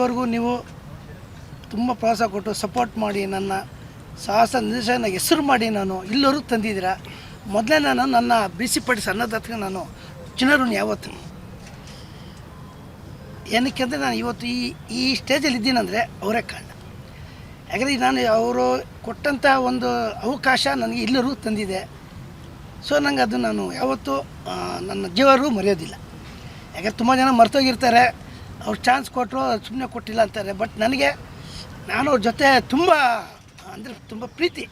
ಇಲ್ಲಿವರೆಗೂ ನೀವು ತುಂಬ ಪ್ರೋತ್ಸಾಹ ಕೊಟ್ಟು ಸಪೋರ್ಟ್ ಮಾಡಿ ನನ್ನ ಸಾಹಸ ನಿರ್ದೇಶನ ಹೆಸರು ಮಾಡಿ ನಾನು ಇಲ್ಲಿವರೆಗೂ ತಂದಿದ್ದೀರಾ. ಮೊದಲೇ ನಾನು ನನ್ನ ಬಿಸಿಪಡಿಸಿ ಅನ್ನದಾತಗೆ ನಾನು ಚಿನ್ನರುಣಿ ಯಾವತ್ತು. ಏನಕ್ಕೆ ಅಂದರೆ ನಾನು ಇವತ್ತು ಈ ಸ್ಟೇಜಲ್ಲಿ ಇದ್ದೀನಂದರೆ ಅವರೇ ಕಾರಣ. ಯಾಕಂದರೆ ನಾನು ಅವರು ಕೊಟ್ಟಂಥ ಒಂದು ಅವಕಾಶ ನನಗೆ ಇಲ್ಲಿವರೆಗೂ ತಂದಿದೆ. ಸೊ ನನಗೆ ಅದು ನಾನು ಯಾವತ್ತೂ ನನ್ನ ಜೀವವರೆಗೂ ಮರೆಯೋದಿಲ್ಲ. ಯಾಕಂದರೆ ತುಂಬ ಜನ ಮರ್ತೋಗಿರ್ತಾರೆ, ಅವ್ರು ಚಾನ್ಸ್ ಕೊಟ್ಟರು ಸುಮ್ಮನೆ ಕೊಟ್ಟಿಲ್ಲ ಅಂತಾರೆ. ಬಟ್ ನನಗೆ ನಾನು ಅವ್ರ ಜೊತೆ ತುಂಬ ಅಂದರೆ ತುಂಬ ಪ್ರೀತಿ.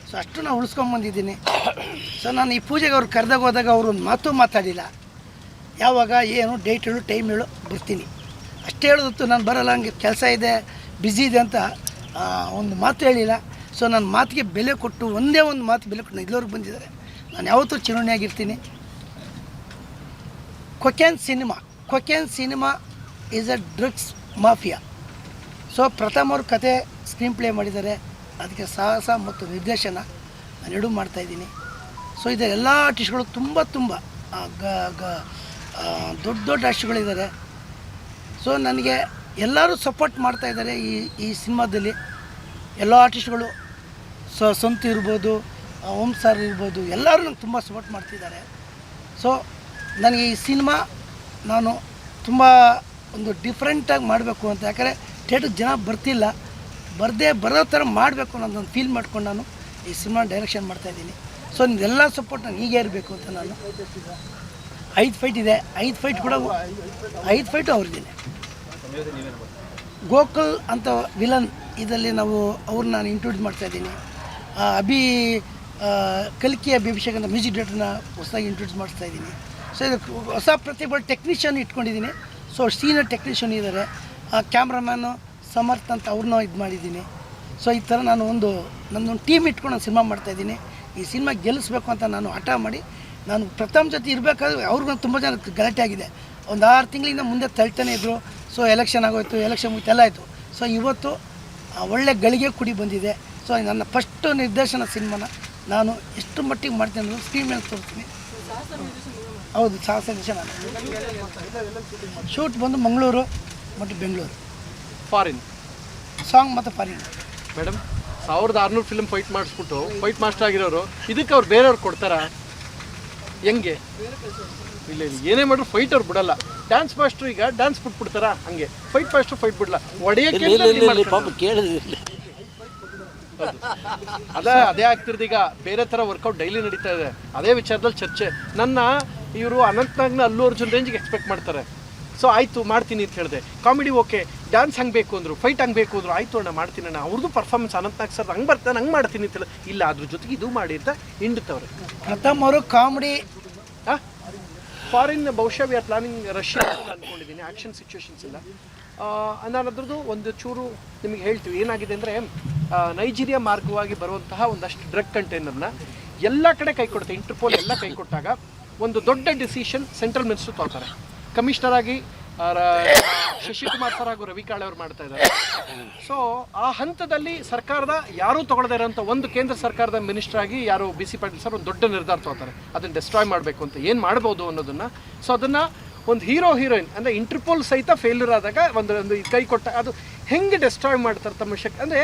ಸೊ ಅಷ್ಟು ನಾನು ಉಳಿಸ್ಕೊಂಬಂದಿದ್ದೀನಿ. ಸೊ ನಾನು ಈ ಪೂಜೆಗೆ ಅವ್ರು ಕರೆದಾಗ ಹೋದಾಗ ಅವರು ಒಂದು ಮಾತು ಮಾತಾಡಿಲ್ಲ. ಯಾವಾಗ ಏನು ಡೇಟ್ ಹೇಳು ಟೈಮ್ ಹೇಳು ಬರ್ತೀನಿ ಅಷ್ಟೇ ಹೇಳೋದತ್ತು. ನಾನು ಬರೋಲ್ಲ, ಹಂಗೆ ಕೆಲಸ ಇದೆ ಬ್ಯುಸಿ ಇದೆ ಅಂತ ಒಂದು ಮಾತು ಹೇಳಿಲ್ಲ. ಸೊ ನನ್ನ ಮಾತಿಗೆ ಬೆಲೆ ಕೊಟ್ಟು ಒಂದೇ ಒಂದು ಮಾತು ಬೆಲೆ ಕೊಟ್ಟು ಇಲ್ಲಿವರೆಗೂ ಬಂದಿದ್ದಾರೆ. ನಾನು ಯಾವತ್ತೂ ಚಿರುಣಿಯಾಗಿರ್ತೀನಿ. Cocaine cinema is a drugs mafia. So ಪ್ರಥಮ ಅವ್ರ ಕತೆ ಸ್ಕ್ರೀನ್ ಪ್ಲೇ ಮಾಡಿದ್ದಾರೆ. ಅದಕ್ಕೆ ಸಾಹಸ ಮತ್ತು ನಿರ್ದೇಶನ ನಾನು ಎರಡೂ ಮಾಡ್ತಾಯಿದ್ದೀನಿ. ಸೊ ಇದರ ಎಲ್ಲ ಆರ್ಟಿಸ್ಟ್ಗಳು ತುಂಬ ದೊಡ್ಡ ಆರ್ಟಿಸ್ಟ್ಗಳಿದ್ದಾರೆ. ಸೊ ನನಗೆ ಎಲ್ಲರೂ ಸಪೋರ್ಟ್ ಮಾಡ್ತಾಯಿದ್ದಾರೆ ಈ ಸಿನಿಮಾದಲ್ಲಿ. ಎಲ್ಲ ಆರ್ಟಿಸ್ಟ್ಗಳು ಸಂತು ಇರ್ಬೋದು, ಓಂ ಸರ್ ಇರ್ಬೋದು, ಎಲ್ಲರೂ ನಂಗೆ ತುಂಬ ಸಪೋರ್ಟ್ ಮಾಡ್ತಿದ್ದಾರೆ. ಸೊ ನನಗೆ ಈ ಸಿನಿಮಾ ನಾನು ತುಂಬ ಒಂದು ಡಿಫ್ರೆಂಟಾಗಿ ಮಾಡಬೇಕು ಅಂತ. ಯಾಕಂದರೆ ಥಿಯೇಟ್ರಿಗೆ ಜನ ಬರ್ತಿಲ್ಲ, ಬರೋ ಥರ ಮಾಡಬೇಕು ಅನ್ನೋದೊಂದು ಫೀಲ್ ಮಾಡ್ಕೊಂಡು ನಾನು ಈ ಸಿನಿಮಾ ಡೈರೆಕ್ಷನ್ ಮಾಡ್ತಾಯಿದ್ದೀನಿ. ಸೊ ನಿಮ್ದೆಲ್ಲ ಸಪೋರ್ಟ್ ನಾನು ಹೀಗೆ ಇರಬೇಕು ಅಂತ ನಾನು 5 ಫೈಟ್ ಇದೆ. 5 ಫೈಟ್ ಕೂಡ 5 ಫೈಟು ಅವ್ರದ್ದೇನೆ. ಗೋಕುಲ್ ಅಂತ ವಿಲನ್ ಇದರಲ್ಲಿ ಅವ್ರನ್ನ ನಾನು ಇಂಟ್ರೊಡ್ಯೂಸ್ ಮಾಡ್ತಾಯಿದ್ದೀನಿ. ಕಲ್ಕಿ ಅಭಿಷೇಕ್ ಅಂತ ಮ್ಯೂಸಿಕ್ ಡೈರೆಕ್ಟರ್ನ ಹೊಸದಾಗಿ ಇಂಟ್ರೊಡ್ಯೂಸ್ ಮಾಡಿಸ್ತಾಯಿದ್ದೀನಿ. ಸೊ ಇದಕ್ಕೆ ಹೊಸ ಪ್ರತಿಭೆ ಟೆಕ್ನಿಷಿಯನ್ ಇಟ್ಕೊಂಡಿದ್ದೀನಿ. ಸೊ ಸೀನಿಯರ್ ಟೆಕ್ನಿಷಿಯನ್ ಇದ್ದಾರೆ. ಕ್ಯಾಮ್ರಾಮ್ಯಾನು ಸಮರ್ಥ್ ಅಂತ ಅವ್ರನ್ನ ಇದು ಮಾಡಿದ್ದೀನಿ. ಸೊ ಈ ಥರ ನಾನು ನನ್ನೊಂದು ಟೀಮ್ ಇಟ್ಕೊಂಡು ನಾನು ಸಿನಿಮಾ ಮಾಡ್ತಾಯಿದ್ದೀನಿ. ಈ ಸಿನಿಮಾ ಗೆಲ್ಲಿಸ್ಬೇಕು ಅಂತ ನಾನು ಹಠ ಮಾಡಿ ನಾನು ಪ್ರಥಮ ಜೊತೆ ಇರಬೇಕಾದ್ರೆ ಅವ್ರಿಗೂ ತುಂಬ ಜನ ಗಲಾಟೆ ಆಗಿದೆ. ಒಂದು 6 ತಿಂಗಳಿಂದ ಮುಂದೆ ತಳ್ತಾನೆ ಇದ್ದರು. ಸೊ ಎಲೆಕ್ಷನ್ ಆಗೋಯ್ತು, ಎಲೆಕ್ಷನ್ ಮುಗಿತು, ಎಲ್ಲ ಆಯಿತು. ಸೊ ಇವತ್ತು ಒಳ್ಳೆ ಗಳಿಗೆ ಕುಡಿ ಬಂದಿದೆ. ಸೊ ನನ್ನ ಫಸ್ಟು ನಿರ್ದೇಶನ ಸಿನಿಮಾನ ನಾನು ಎಷ್ಟು ಮಟ್ಟಿಗೆ ಮಾಡ್ತೀನಿ ಅಂದರೆ ಸ್ಕ್ರೀನ್ ಮೇಲೆ ತೋರಿಸ್ತೀನಿ. ಹೌದು, ಸಾಹಸ ನಿರ್ದೇಶನ. ಶೂಟ್ ಬಂದು ಮಂಗಳೂರು ಮತ್ತು ಬೆಂಗಳೂರು. ಫಾರಿನ್ ಸಾಂಗ್ ಮತ್ತು ಫಾರಿನ್. ಮೇಡಮ್ 1600 ಫಿಲ್ಮ್ ಫೈಟ್ ಮಾಡಿಸ್ಬಿಟ್ಟು ಫೈಟ್ ಮಾಸ್ಟರ್ ಆಗಿರೋರು ಇದಕ್ಕೆ ಅವ್ರು ಬೇರೆಯವ್ರು ಕೊಡ್ತಾರಾ? ಹೆಂಗೆ? ಇಲ್ಲ ಏನೇ ಮಾಡ್ರು ಫೈಟ್ ಅವ್ರು ಬಿಡಲ್ಲ. ಡ್ಯಾನ್ಸ್ ಮಾಸ್ಟರ್ ಈಗ ಡ್ಯಾನ್ಸ್ ಬಿಟ್ಬಿಡ್ತಾರಾ? ಹಂಗೆ ಫೈಟ್ ಮಾಸ್ಟರ್ ಫೈಟ್ ಬಿಡಲ್ಲ. ಅದೇ ಆಗ್ತಿರೋದು. ಈಗ ಬೇರೆ ಥರ ವರ್ಕೌಟ್ ಡೈಲಿ ನಡೀತಾ ಇದೆ. ಅದೇ ವಿಚಾರದಲ್ಲಿ ಚರ್ಚೆ. ನನ್ನ ಇವರು ಅನಂತನಾಗ್ನ ಅಲ್ಲು ಅರ್ಜುನ್ ರೇಂಜಿಗೆ ಎಕ್ಸ್ಪೆಕ್ಟ್ ಮಾಡ್ತಾರೆ. ಸೊ ಆಯಿತು ಮಾಡ್ತೀನಿ ಅಂತ ಹೇಳಿದೆ. ಕಾಮಿಡಿ ಓಕೆ, ಡ್ಯಾನ್ಸ್ ಹಂಗೆ ಬೇಕು ಅಂದರು, ಫೈಟ್ ಹಂಗೆ ಬೇಕು ಅಂದರು. ಆಯಿತು ಅಣ್ಣ ಮಾಡ್ತೀನಿ ಅಣ್ಣ. ಅವ್ರದ್ದು ಪರ್ಫಾರ್ಮೆನ್ಸ್ ಅನಂತನಾಗ್ ಸರ್ ಹಂಗೆ ಬರ್ತಾನೆ, ಹಂಗೆ ಮಾಡ್ತೀನಿ ಅಂತ ಇಲ್ಲ, ಅದ್ರ ಜೊತೆಗೆ ಇದು ಮಾಡಿ ಅಂತ ಹಿಂಡುತ್ತವ್ರೆ. ಪ್ರಥಮ್ ಅವರು ಕಾಮಿಡಿ ಫಾರಿನ್ ಬಹುಶಃ ವಿ ಆರ್ ಪ್ಲಾನಿಂಗ್ ರಷ್ಯಾ ಅಂದ್ಕೊಂಡಿದ್ದೀನಿ. ಆ್ಯಕ್ಷನ್ ಸಿಚುವೇಶನ್ಸ್ ಇಲ್ಲ. ನಾನು ಅದ್ರದ್ದು ಒಂದು ಚೂರು ನಿಮಗೆ ಹೇಳ್ತೀವಿ. ಏನಾಗಿದೆ ಅಂದರೆ ನೈಜೀರಿಯಾ ಮಾರ್ಗವಾಗಿ ಬರುವಂತಹ ಒಂದಷ್ಟು ಡ್ರಗ್ ಕಂಟೈನರ್ನ ಎಲ್ಲ ಕಡೆ ಕೈ ಕೊಡುತ್ತೆ. ಇಂಟರ್ಪೋಲ್ ಎಲ್ಲ ಕೈ ಕೊಟ್ಟಾಗ ಒಂದು ದೊಡ್ಡ ಡಿಸಿಷನ್ ಸೆಂಟ್ರಲ್ ಮಿನಿಸ್ಟರ್ ತೊಗೊಳ್ತಾರೆ. ಕಮಿಷನರ್ ಆಗಿ ಶಶಿಕುಮಾರ್ ಸರ್ ಹಾಗೂ ರವಿ ಕಾಳೆ ಅವರು ಮಾಡ್ತಾ ಇದ್ದಾರೆ. ಸೊ ಆ ಹಂತದಲ್ಲಿ ಸರ್ಕಾರದ ಯಾರೂ ತೊಗೊಳದೇ ಇರೋಂಥ ಒಂದು ಕೇಂದ್ರ ಸರ್ಕಾರದ ಮಿನಿಸ್ಟರ್ ಆಗಿ ಯಾರು BC ಪಾಟೀಲ್ ಸರ್ ಒಂದು ದೊಡ್ಡ ನಿರ್ಧಾರ ತೊಗೊಳ್ತಾರೆ. ಅದನ್ನು ಡೆಸ್ಟ್ರಾಯ್ ಮಾಡಬೇಕು ಅಂತ ಏನು ಮಾಡ್ಬೋದು ಅನ್ನೋದನ್ನು. ಸೊ ಅದನ್ನು ಒಂದು ಹೀರೋಯಿನ್ ಅಂದರೆ ಇಂಟರ್ಪೋಲ್ ಸಹಿತ ಫೇಲ್ಯೂರ್ ಆದಾಗ ಒಂದು ಕೈ ಕೊಟ್ಟ ಅದು ಹೆಂಗೆ ಡೆಸ್ಟ್ರಾಯ್ ಮಾಡ್ತಾರೆ ತಮ್ಮ ಶಕ್ತಿ. ಅಂದರೆ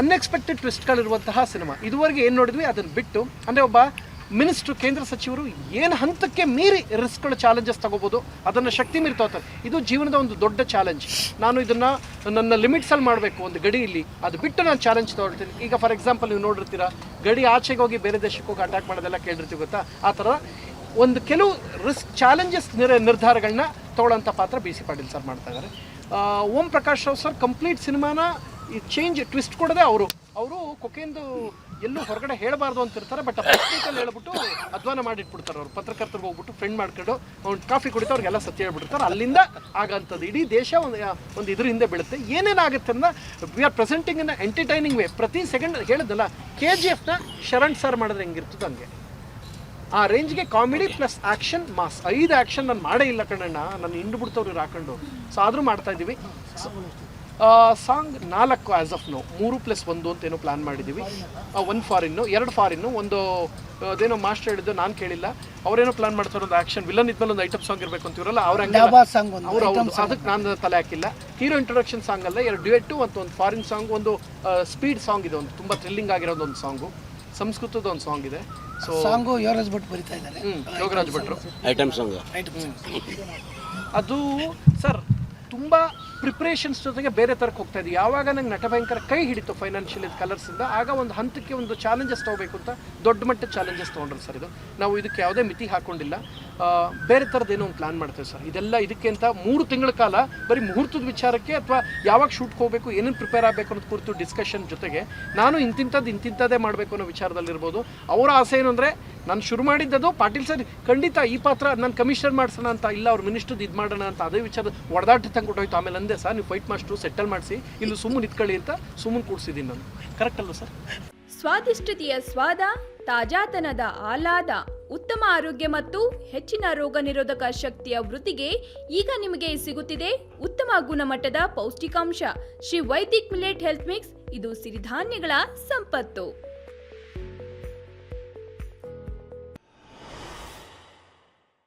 ಅನ್ಎಕ್ಸ್ಪೆಕ್ಟೆಡ್ ಟ್ವಿಸ್ಟ್ಗಳಿರುವಂತಹ ಸಿನಿಮಾ. ಇದುವರೆಗೆ ಏನು ನೋಡಿದ್ವಿ ಅದನ್ನು ಬಿಟ್ಟು, ಅಂದರೆ ಒಬ್ಬ ಮಿನಿಸ್ಟ್ರು ಕೇಂದ್ರ ಸಚಿವರು ಏನು ಹಂತಕ್ಕೆ ಮೀರಿ ರಿಸ್ಕ್ಗಳು ಚಾಲೆಂಜಸ್ ತಗೋಬೋದು, ಅದನ್ನು ಶಕ್ತಿ ಮೀರಿ ತಗೋತಾರೆ. ಇದು ಜೀವನದ ಒಂದು ದೊಡ್ಡ ಚಾಲೆಂಜ್. ನಾನು ಇದನ್ನು ನನ್ನ ಲಿಮಿಟ್ಸಲ್ಲಿ ಮಾಡಬೇಕು, ಒಂದು ಗಡಿಯಲ್ಲಿ ಅದು ಬಿಟ್ಟು ನಾನು ಚಾಲೆಂಜ್ ತೊಗೊಳ್ತೀನಿ. ಈಗ ಫಾರ್ ಎಕ್ಸಾಂಪಲ್ ನೀವು ನೋಡಿರ್ತೀರ, ಗಡಿ ಆಚೆಗೆ ಹೋಗಿ ಬೇರೆ ದೇಶಕ್ಕೆ ಹೋಗಿ ಅಟ್ಯಾಕ್ ಮಾಡೋದೆಲ್ಲ ಕೇಳಿರ್ತೀವಿ ಗೊತ್ತಾ. ಆ ಥರ ಒಂದು ಕೆಲವು ರಿಸ್ಕ್ ಚಾಲೆಂಜಸ್ ನಿರ್ಧಾರಗಳನ್ನ ತೊಗೊಳ್ಳೋಂಥ ಪಾತ್ರ BC ಪಾಟೀಲ್ ಸರ್ ಮಾಡ್ತಾ ಇದ್ದಾರೆ. ಓಂ ಪ್ರಕಾಶ್ ರಾವ್ ಸರ್ ಕಂಪ್ಲೀಟ್ ಸಿನಿಮಾನ ಈ ಚೇಂಜ್ ಟ್ವಿಸ್ಟ್ ಕೊಡೋದೇ ಅವರು ಕೊಕೆಂದು ಎಲ್ಲೂ ಹೊರಗಡೆ ಹೇಳಬಾರ್ದು ಅಂತಿರ್ತಾರೆ. ಬಟ್ ಆ ಪತ್ರಿಕೆಯಲ್ಲಿ ಹೇಳ್ಬಿಟ್ಟು ಅಧ್ವಾನ ಮಾಡಿಟ್ಬಿಡ್ತಾರೆ. ಅವ್ರು ಪತ್ರಕರ್ತರಿಗೆ ಹೋಗ್ಬಿಟ್ಟು ಫ್ರೆಂಡ್ ಮಾಡ್ಕೊಂಡು ಅವ್ನು ಕಾಫಿ ಕುಡಿತಾ ಅವ್ರಿಗೆಲ್ಲ ಸತ್ಯ ಹೇಳ್ಬಿಡ್ತಾರೆ. ಅಲ್ಲಿಂದ ಆಗಂಥದ್ದು ಇಡೀ ದೇಶ ಒಂದು ಇದ್ರ ಹಿಂದೆ ಬೀಳುತ್ತೆ. ಏನೇನಾಗುತ್ತೆ ಅಂದ್ರೆ we are presenting in entertaining way. ಪ್ರತಿ ಸೆಕೆಂಡ್ ಹೇಳಿದಲ್ಲ, KGFನ ಶರಣ್ ಸರ್ ಮಾಡಿದ್ರೆ ಹೆಂಗಿರ್ತದೆ ಹಂಗೆ ಆ ರೇಂಜ್ಗೆ comedy plus action mass. 5 action ನಾನು ಮಾಡೇ ಇಲ್ಲ ಕಣ್ಣಣ್ಣ, ನಾನು ಹಿಂಡು ಬಿಡ್ತವ್ರು ಹಾಕೊಂಡು. ಸೊ ಆದರೂ ಮಾಡ್ತಾ ಇದ್ದೀವಿ. ಸಾಂಗ್ 4 ಆ್ಯಸ್ ಆಫ್ ನೋ, 3+1 ಅಂತ ಏನೋ ಪ್ಲಾನ್ ಮಾಡಿದ್ದೀವಿ. 1 ಫಾರಿನ್ನು, 2 ಫಾರಿನ್ನು, ಒಂದು ಅದೇನೋ ಮಾಸ್ಟರ್ ಹೇಳಿದ್ದು ನಾನು ಕೇಳಿಲ್ಲ, ಅವರೇನೋ ಪ್ಲಾನ್ ಮಾಡ್ತಾರೆ ಒಂದು ಆ್ಯಕ್ಷನ್ ವಿಲನ್ ಇದ್ಮೇಲೆ ಒಂದು ಐಟಮ್ ಸಾಂಗ್ ಇರಬೇಕು ಅಂತಿರಲ್ಲ, ಅವ್ರ ಅವ್ರು ಅದಕ್ಕೆ ನಾನು ತಲೆ ಹಾಕಿಲ್ಲ. ಹೀರೋ ಇಂಟ್ರೊಡಕ್ಷನ್ ಸಾಂಗ್ ಅಲ್ಲ, 2 ಡ್ಯುಯೆಟ್ಟು ಮತ್ತು ಒಂದು ಫಾರಿನ್ ಸಾಂಗ್, ಒಂದು ಸ್ಪೀಡ್ ಸಾಂಗ್ ಇದೆ, ಒಂದು ತುಂಬ ಥ್ರಿಲ್ಲಿಂಗ್ ಆಗಿರೋದು ಒಂದು ಸಾಂಗು, ಸಂಸ್ಕೃತದ ಒಂದು ಸಾಂಗ್ ಇದೆ. ಸೊ ಸಾಂಗು ಯೋಗರಾಜ್ ಭಟ್ ಬರೀತಾ ಇದ್ದಾರೆ, ಯೋಗರಾಜ್ ಭಟ್ರು ಐಟಮ್ ಸಾಂಗ್. ಅದು ಸರ್ ತುಂಬ ಪ್ರಿಪ್ರೇಷನ್ಸ್ ಜೊತೆಗೆ ಬೇರೆ ಥರಕ್ಕೆ ಹೋಗ್ತಾ ಇದೆ. ಯಾವಾಗ ನಂಗೆ ನಟ ಭಯಂಕರ ಕೈ ಹಿಡಿತು ಫೈನಾನ್ಷಿಯಲ್ ಕಲರ್ಸಿಂದ, ಆಗ ಒಂದು ಹಂತಕ್ಕೆ ಒಂದು ಚಾಲೆಂಜಸ್ ತೊಗೋಬೇಕು ಅಂತ ದೊಡ್ಡ ಮಟ್ಟದ ಚಾಲೆಂಜಸ್ ತೊಗೊಂಡ್ರು ಸರ್. ಇದು ನಾವು ಇದಕ್ಕೆ ಯಾವುದೇ ಮಿತಿ ಹಾಕ್ಕೊಂಡಿಲ್ಲ, ಬೇರೆ ಥರದ್ದೇನೋ ಒಂದು ಪ್ಲಾನ್ ಮಾಡ್ತೇವೆ ಸರ್. ಇದೆಲ್ಲ ಇದಕ್ಕೆ ಅಂತ 3 ತಿಂಗಳ ಕಾಲ ಬರೀ ಮುಹೂರ್ತದ ವಿಚಾರಕ್ಕೆ ಅಥವಾ ಯಾವಾಗ ಶೂಟ್ಗೆ ಹೋಗಬೇಕು, ಏನೇನು ಪ್ರಿಪೇರ್ ಆಗಬೇಕು ಅನ್ನೋದು ಕುರಿತು ಡಿಸ್ಕಷನ್ ಜೊತೆಗೆ ನಾನು ಇಂತಿಂಥದ್ದೇ ಮಾಡಬೇಕು ಅನ್ನೋ ವಿಚಾರದಲ್ಲಿರ್ಬೋದು. ಅವರ ಆಸೆ ಏನು ಅಂದರೆ, ನಾನು ಶುರು ಮಾಡಿದ್ದದು ಪಾಟೀಲ್ ಸರ್ ಖಂಡಿತ ಈ ಪಾತ್ರ ನಾನು ಕಮಿಷನರ್ ಮಾಡಿಸೋಣ ಅಂತ, ಇಲ್ಲ ಅವ್ರ ಮಿನಿಸ್ಟರ್ದು ಇದು ಮಾಡೋಣ ಅಂತ, ಅದೇ ವಿಚಾರ ಒಡೆದಾಟ ತಂದ್ಕೊಟ್ಟೋಯ್ತು. ಆಮೇಲೆ ಅಂದೆ ಸರ್ ನೀವು ಫೈಟ್ ಮಾಸ್ಟ್ರು ಸೆಟಲ್ ಮಾಡಿಸಿ ಇಲ್ಲಿ ಸುಮ್ಮನೆ ಇಟ್ಕೊಳ್ಳಿ ಅಂತ ಸುಮ್ಮನೆ ಕೂಡಿಸಿದ್ದೀನಿ ನಾನು. ಕರೆಕ್ಟ್ ಅಲ್ವ ಸರ್? ಸ್ವಾದಿಷ್ಟತೆಯ ಸ್ವಾದ, ತಾಜಾತನದ ಆಹ್ಲಾದ, ಉತ್ತಮ ಆರೋಗ್ಯ ಮತ್ತು ಹೆಚ್ಚಿನ ರೋಗ ನಿರೋಧಕ ಶಕ್ತಿಯ ವೃದ್ಧಿಗೆ ಈಗ ನಿಮಗೆ ಸಿಗುತ್ತಿದೆ ಉತ್ತಮ ಗುಣಮಟ್ಟದ ಪೌಷ್ಟಿಕಾಂಶ. Shri Vaidik millet health mix, ಇದು ಸಿರಿಧಾನ್ಯಗಳ ಸಂಪತ್ತು.